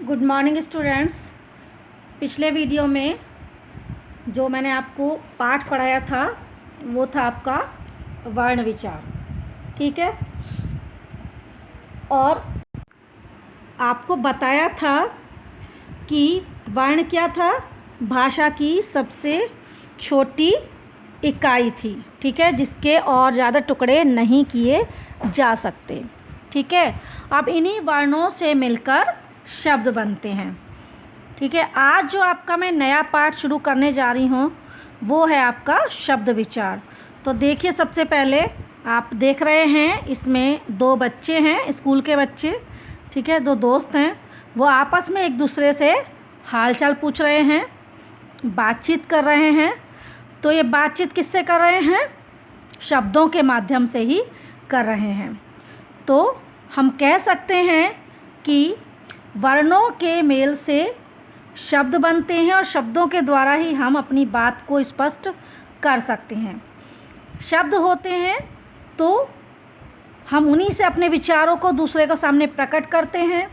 Good morning students. पिछले video में जो मैंने आपको पाठ पढ़ाया था वो था आपका वर्ण विचार, ठीक है। और आपको बताया था कि वर्ण क्या था, भाषा की सबसे छोटी इकाई थी, ठीक है, जिसके और ज़्यादा टुकड़े नहीं किए जा सकते, ठीक है। अब इन्हीं वर्णों से मिलकर शब्द बनते हैं, ठीक है। आज जो आपका मैं नया पाठ शुरू करने जा रही हूँ वो है आपका शब्द विचार। तो देखिए, सबसे पहले आप देख रहे हैं इसमें दो बच्चे हैं, स्कूल के बच्चे, ठीक है, दो दोस्त हैं। वो आपस में एक दूसरे से हालचाल पूछ रहे हैं, बातचीत कर रहे हैं। तो ये बातचीत किससे कर रहे हैं? शब्दों के माध्यम से ही कर रहे हैं। तो हम कह सकते हैं कि वर्णों के मेल से शब्द बनते हैं और शब्दों के द्वारा ही हम अपनी बात को स्पष्ट कर सकते हैं। शब्द होते हैं तो हम उन्हीं से अपने विचारों को दूसरे के सामने प्रकट करते हैं।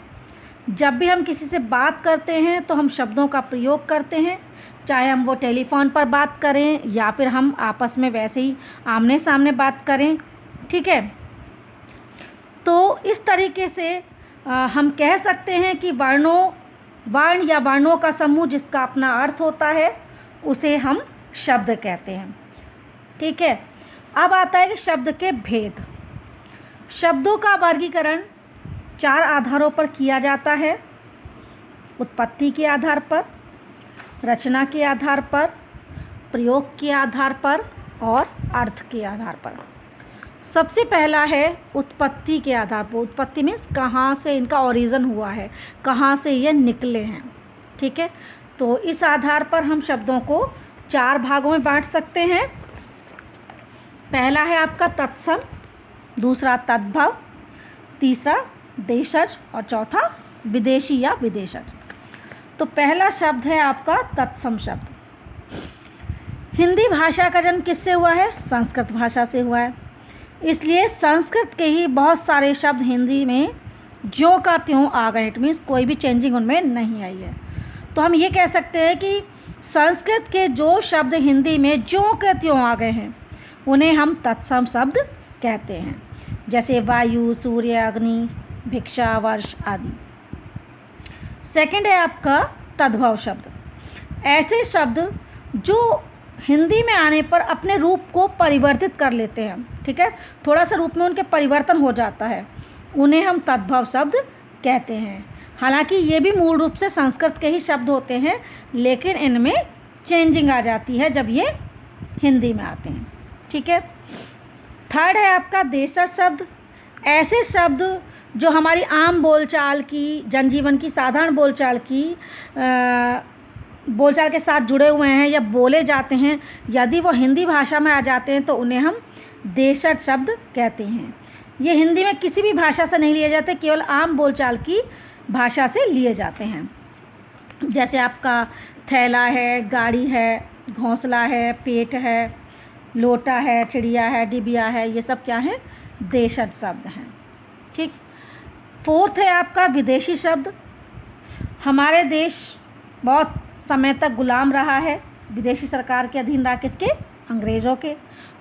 जब भी हम किसी से बात करते हैं तो हम शब्दों का प्रयोग करते हैं, चाहे हम वो टेलीफोन पर बात करें या फिर हम आपस में वैसे ही आमने सामने बात करें, ठीक है। तो इस तरीके से हम कह सकते हैं कि वर्ण या वर्णों का समूह जिसका अपना अर्थ होता है उसे हम शब्द कहते हैं, ठीक है। अब आता है कि शब्द के भेद। शब्दों का वर्गीकरण 4 आधारों पर किया जाता है: उत्पत्ति के आधार पर, रचना के आधार पर, प्रयोग के आधार पर और अर्थ के आधार पर। सबसे पहला है उत्पत्ति के आधार पर। उत्पत्ति मीन्स कहाँ से इनका ओरिजिन हुआ है, कहाँ से ये निकले हैं, ठीक है। तो इस आधार पर हम शब्दों को 4 भागों में बांट सकते हैं। पहला है आपका तत्सम, दूसरा तद्भव, तीसरा देशज और चौथा विदेशी या विदेशज। तो पहला शब्द है आपका तत्सम शब्द। हिंदी भाषा का जन्म किससे हुआ है? संस्कृत भाषा से हुआ है। इसलिए संस्कृत के ही बहुत सारे शब्द हिंदी में ज्यों का त्यों आ गए। इट मीन्स कोई भी चेंजिंग उनमें नहीं आई है। तो हम ये कह सकते हैं कि संस्कृत के जो शब्द हिंदी में ज्यों के त्यों आ गए हैं उन्हें हम तत्सम शब्द कहते हैं, जैसे वायु, सूर्य, अग्नि, भिक्षा, वर्ष आदि। सेकंड है आपका तद्भव शब्द। ऐसे शब्द जो हिंदी में आने पर अपने रूप को परिवर्तित कर लेते हैं, ठीक है, थोड़ा सा रूप में उनके परिवर्तन हो जाता है, उन्हें हम तद्भव शब्द कहते हैं। हालांकि ये भी मूल रूप से संस्कृत के ही शब्द होते हैं, लेकिन इनमें चेंजिंग आ जाती है जब ये हिंदी में आते हैं, ठीक है। थर्ड है आपका देशज शब्द। ऐसे शब्द जो हमारी आम बोलचाल की, जनजीवन की साधारण बोलचाल के साथ जुड़े हुए हैं या बोले जाते हैं, यदि वो हिंदी भाषा में आ जाते हैं तो उन्हें हम देशज शब्द कहते हैं। ये हिंदी में किसी भी भाषा से नहीं लिए जाते, केवल आम बोलचाल की भाषा से लिए जाते हैं। जैसे आपका थैला है, गाड़ी है, घोंसला है, पेट है, लोटा है, चिड़िया है, डिबिया है, ये सब क्या है? देशज शब्द हैं, ठीक। फोर्थ है आपका विदेशी शब्द। हमारे देश बहुत समय तक गुलाम रहा है, विदेशी सरकार के अधीन रहा, किसके? अंग्रेज़ों के।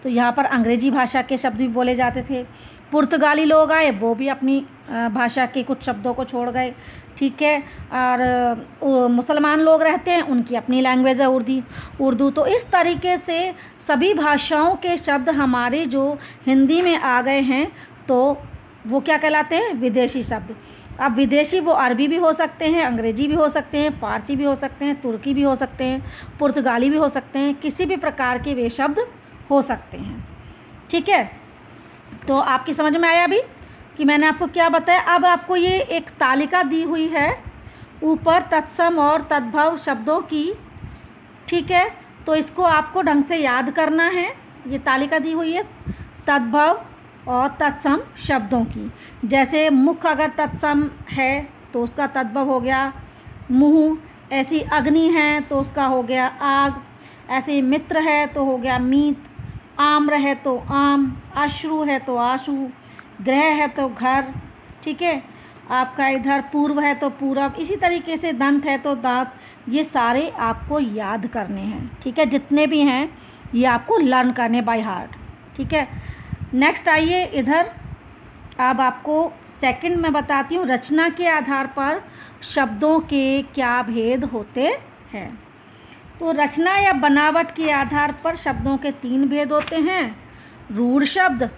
तो यहाँ पर अंग्रेजी भाषा के शब्द भी बोले जाते थे। पुर्तगाली लोग आए, वो भी अपनी भाषा के कुछ शब्दों को छोड़ गए, ठीक है। और मुसलमान लोग रहते हैं, उनकी अपनी लैंग्वेज है उर्दू। तो इस तरीके से सभी भाषाओं के शब्द हमारे जो हिंदी में आ गए हैं तो वो क्या कहलाते हैं? विदेशी शब्द। अब विदेशी वो अरबी भी हो सकते हैं, अंग्रेजी भी हो सकते हैं, फ़ारसी भी हो सकते हैं, तुर्की भी हो सकते हैं, पुर्तगाली भी हो सकते हैं, किसी भी प्रकार के वे शब्द हो सकते हैं, ठीक है। तो आपकी समझ में आया अभी कि मैंने आपको क्या बताया? अब आपको ये एक तालिका दी हुई है ऊपर तत्सम और तद्भव शब्दों की, ठीक है। तो इसको आपको ढंग से याद करना है। ये तालिका दी हुई है तद्भव और तत्सम शब्दों की। जैसे मुख अगर तत्सम है तो उसका तद्भव हो गया मुँह, ऐसी अग्नि है तो उसका हो गया आग, ऐसे मित्र है तो हो गया मीत, आम्र है तो आम, अश्रु है तो आशु, ग्रह है तो घर, ठीक है। आपका इधर पूर्व है तो पूरब, इसी तरीके से दंत है तो दांत, ये सारे आपको याद करने हैं, ठीक है। जितने भी हैं ये आपको लर्न करने बाय हार्ट, ठीक है। नेक्स्ट आइए इधर, अब आपको सेकंड में बताती हूँ, रचना के आधार पर शब्दों के क्या भेद होते हैं। तो रचना या बनावट के आधार पर शब्दों के 3 भेद होते हैं, रूढ़ शब्द,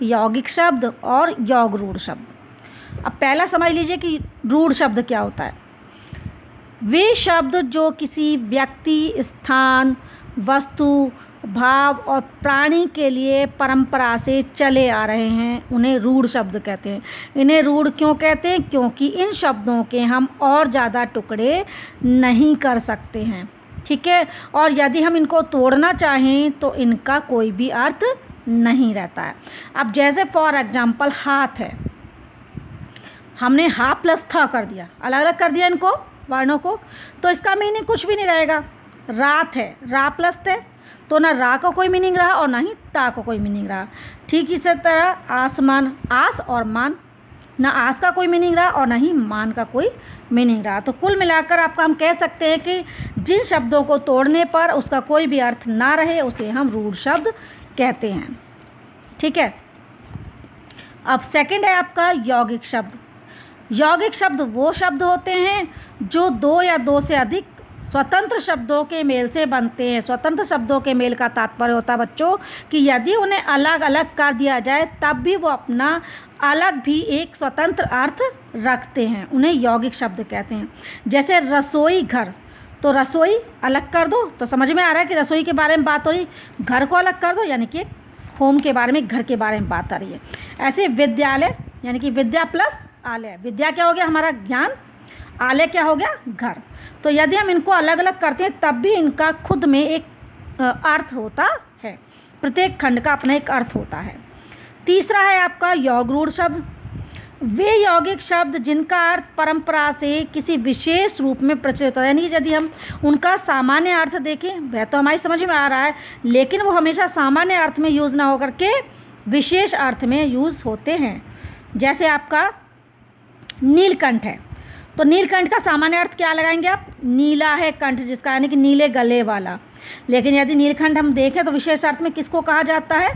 यौगिक शब्द और योग रूढ़ शब्द। अब पहला समझ लीजिए कि रूढ़ शब्द क्या होता है। वे शब्द जो किसी व्यक्ति, स्थान, वस्तु, भाव और प्राणी के लिए परंपरा से चले आ रहे हैं, उन्हें रूढ़ शब्द कहते हैं। इन्हें रूढ़ क्यों कहते हैं? क्योंकि इन शब्दों के हम और ज़्यादा टुकड़े नहीं कर सकते हैं, ठीक है। और यदि हम इनको तोड़ना चाहें तो इनका कोई भी अर्थ नहीं रहता है। अब जैसे फॉर एग्जाम्पल हाथ है, हमने हा प्लस था कर दिया, अलग अलग कर दिया इनको वर्णों को, तो इसका मीनिंग कुछ भी नहीं रहेगा। रात है, रा प्लस थे, तो ना रा का कोई मीनिंग रहा और ना ही ता का कोई मीनिंग रहा। ठीक इसी तरह आसमान, आस और मान, ना आस का कोई मीनिंग रहा और ना ही मान का कोई मीनिंग रहा। तो कुल मिलाकर आपका हम कह सकते हैं कि जिन शब्दों को तोड़ने पर उसका कोई भी अर्थ ना रहे उसे हम रूढ़ शब्द कहते हैं, ठीक है। अब सेकंड है आपका यौगिक शब्द। यौगिक शब्द वो शब्द होते हैं जो 2 या 2 से अधिक स्वतंत्र शब्दों के मेल से बनते हैं। स्वतंत्र शब्दों के मेल का तात्पर्य होता है बच्चों कि यदि उन्हें अलग अलग कर दिया जाए तब भी वो अपना अलग भी एक स्वतंत्र अर्थ रखते हैं, उन्हें यौगिक शब्द कहते हैं। जैसे रसोई घर, तो रसोई अलग कर दो तो समझ में आ रहा है कि रसोई के बारे में बात हो रही, घर को अलग कर दो यानी कि होम के बारे में, घर के बारे में बात आ रही है। ऐसे विद्यालय यानी कि विद्या प्लस आलय, विद्या क्या हो गया हमारा ज्ञान, आलय क्या हो गया घर। तो यदि हम इनको अलग अलग करते हैं तब भी इनका खुद में एक अर्थ होता है, प्रत्येक खंड का अपना एक अर्थ होता है। तीसरा है आपका योग रूढ़ शब्द। वे यौगिक शब्द जिनका अर्थ परंपरा से किसी विशेष रूप में प्रचलित होता है, यानी यदि हम उनका सामान्य अर्थ देखें वह तो हमारी समझ में आ रहा है, लेकिन वो हमेशा सामान्य अर्थ में यूज़ ना होकर के विशेष अर्थ में यूज़ होते हैं। जैसे आपका नीलकंठ है, तो नीलकंठ का सामान्य अर्थ क्या लगाएंगे आप, नीला है कंठ जिसका, यानी कि नीले गले वाला। लेकिन यदि नीलकंठ हम देखें तो विशेष अर्थ में किसको कहा जाता है,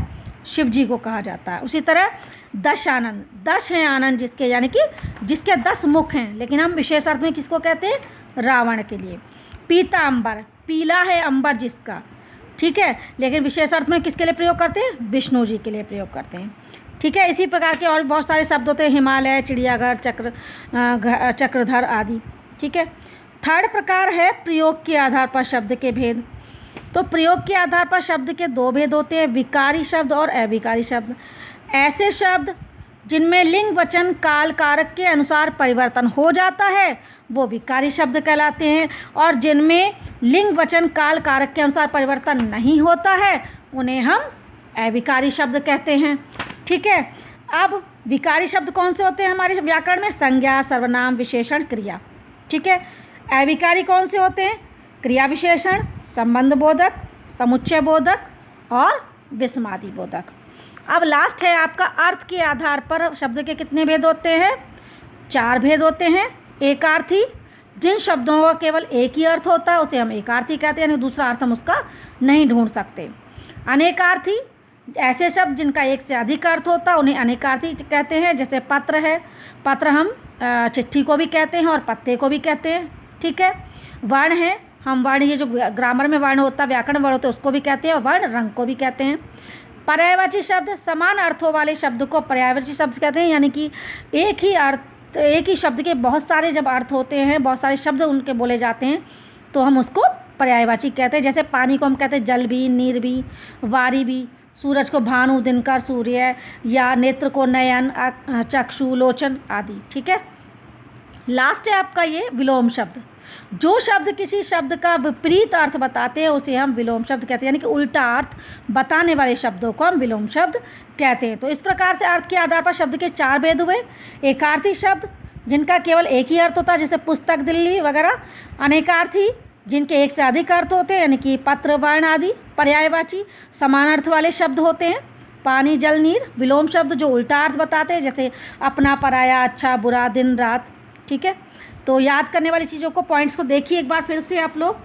शिव जी को कहा जाता है। उसी तरह दश आनंद, दश हैं आनंद जिसके, यानी कि जिसके 10 मुख हैं, लेकिन हम विशेष अर्थ में किसको कहते हैं, रावण के लिए। पीतांबर, पीला है अंबर जिसका, ठीक है, लेकिन विशेष अर्थ में किसके लिए प्रयोग करते हैं, विष्णु जी के लिए प्रयोग करते हैं, ठीक है। इसी प्रकार के और भी बहुत सारे शब्द होते हैं, हिमालय, चिड़ियाघर, चक्रधर आदि, ठीक है। थर्ड प्रकार है प्रयोग के आधार पर शब्द के भेद। तो प्रयोग के आधार पर शब्द के 2 भेद होते हैं, विकारी शब्द और अविकारी शब्द। ऐसे शब्द जिनमें लिंग वचन काल कारक के अनुसार परिवर्तन हो जाता है वो विकारी शब्द कहलाते हैं, और जिनमें लिंग वचन काल कारक के अनुसार परिवर्तन नहीं होता है उन्हें हम अविकारी शब्द कहते हैं, ठीक है। अब विकारी शब्द कौन से होते हैं हमारे व्याकरण में, संज्ञा, सर्वनाम, विशेषण, क्रिया, ठीक है। अविकारी कौन से होते हैं, क्रिया विशेषण, संबंध बोधक, समुच्चय बोधक और विस्मादि बोधक। अब लास्ट है आपका अर्थ के आधार पर शब्द के कितने भेद होते हैं, 4 भेद होते हैं। एकार्थी, जिन शब्दों का केवल एक ही अर्थ होता है उसे हम एकार्थी कहते हैं, यानी दूसरा अर्थ हम उसका नहीं ढूंढ सकते। अनेकार्थी, ऐसे शब्द जिनका एक से अधिक अर्थ होता है उन्हें अनेकार्थी कहते हैं। जैसे पत्र है, पत्र हम चिट्ठी को भी कहते हैं और पत्ते को भी कहते हैं, ठीक है। वर्ण है, हम वर्ण, ये जो ग्रामर में वर्ण होता है, व्याकरण वर्ण होता है, उसको भी कहते हैं, और वर्ण रंग को भी कहते हैं। पर्यायवाची शब्द, समान अर्थों वाले शब्द को पर्यायवाची शब्द कहते हैं, यानी कि एक ही अर्थ, एक ही शब्द के बहुत सारे जब अर्थ होते हैं, बहुत सारे शब्द उनके बोले जाते हैं तो हम उसको पर्यायवाची कहते हैं। जैसे पानी को हम कहते हैं जल भी, नीर भी, वारी भी, सूरज को भानु, दिनकर, सूर्य, या नेत्र को नयन, चक्षु, लोचन आदि, ठीक है। लास्ट है आपका ये विलोम शब्द। जो शब्द किसी शब्द का विपरीत अर्थ बताते हैं उसे हम विलोम शब्द कहते हैं, यानी कि उल्टा अर्थ बताने वाले शब्दों को हम विलोम शब्द कहते हैं। तो इस प्रकार से अर्थ के आधार पर शब्द के 4 भेद हुए। एकार्थी शब्द जिनका केवल एक ही अर्थ होता है, जैसे पुस्तक, दिल्ली वगैरह। अनेकार्थी जिनके एक से अधिक अर्थ होते हैं, यानी कि पत्र, वर्ण आदि। पर्यायवाची, समान अर्थ वाले शब्द होते हैं। पानी जल नीर। विलोम शब्द जो उल्टा अर्थ बताते हैं, जैसे अपना, पराया, अच्छा, बुरा, दिन, रात। ठीक है, तो याद करने वाली चीज़ों को, पॉइंट्स को देखिए एक बार फिर से आप लोग।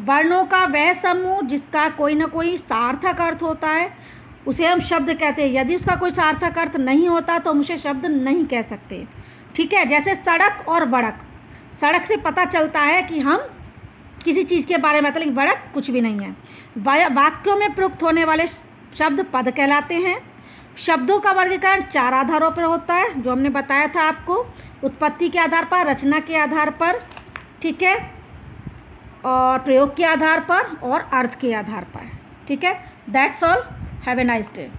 वर्णों का वह समूह जिसका कोई ना कोई सार्थक अर्थ होता है उसे हम शब्द कहते हैं। यदि उसका कोई सार्थक अर्थ नहीं होता तो हम उसे शब्द नहीं कह सकते। ठीक है, जैसे सड़क और बड़क। सड़क से पता चलता है कि हम किसी चीज़ के बारे में, लेकिन बड़क कुछ भी नहीं है। वाक्यों में प्रयुक्त होने वाले शब्द पद कहलाते हैं। शब्दों का वर्गीकरण 4 आधारों पर होता है, जो हमने बताया था आपको। उत्पत्ति के आधार पर, रचना के आधार पर, ठीक है, और प्रयोग के आधार पर, और अर्थ के आधार पर। ठीक है, that's all. Have a nice day.